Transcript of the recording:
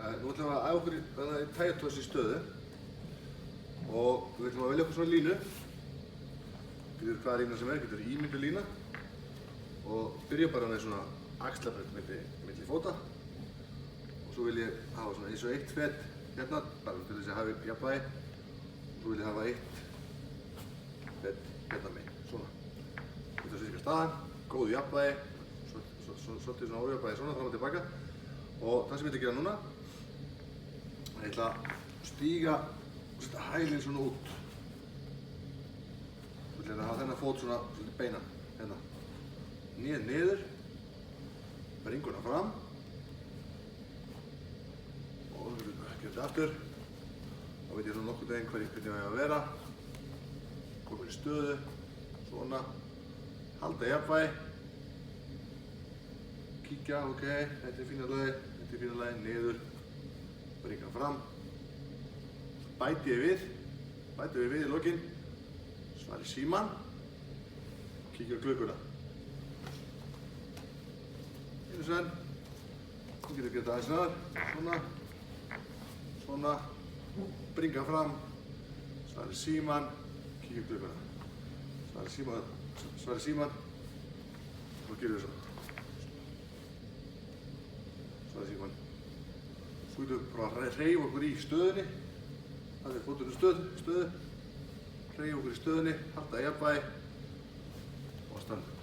Nú ætlum við að æfa okkur í tægjatoss í stöðu og við ætlum að velja okkur svona línu. Getur hvaða lína sem getur ímynduð lína og byrja bara með svona axlabrett milli fóta og svo vil ég hafa svona eins og eitt fett hérna, bara til þess að hafa jafnvægi og svo vil ég hafa eitt fett hérna megin, svona. Þetta er sérska staðan, góðu jafnvægi, svolítið svona ójafnvægi svona fram og tilbaka og það sem ég ætla að gera núna ég ætla að stíga og setja hælinn svona út. Þú ætla að hafa þennan fót svona svolítið beinan, hérna. Niður, bringuna fram og þú getur þetta aftur. Þá veit ég svona nokkurn veginn hvernig ég á að vera. Komur í stöðu, svona. Halda jafnvægi. Kíkja, ok, þetta er fína lagi, niður. Bringa fram, bæti ég við í lokin, svari síman, kíkja á klukkuna. Einu senn, þú getur gert aðeins neðar, svona, bringa fram, svari síman, kíkja á klukkuna. Svari síman, og gerum við svona. Svari síman. Svo getum við bara að hreyfa okkur í stöðunni. Það er fóturinn stöðu. Hreyfa okkur í stöðunni, halda jafnvægi og standa.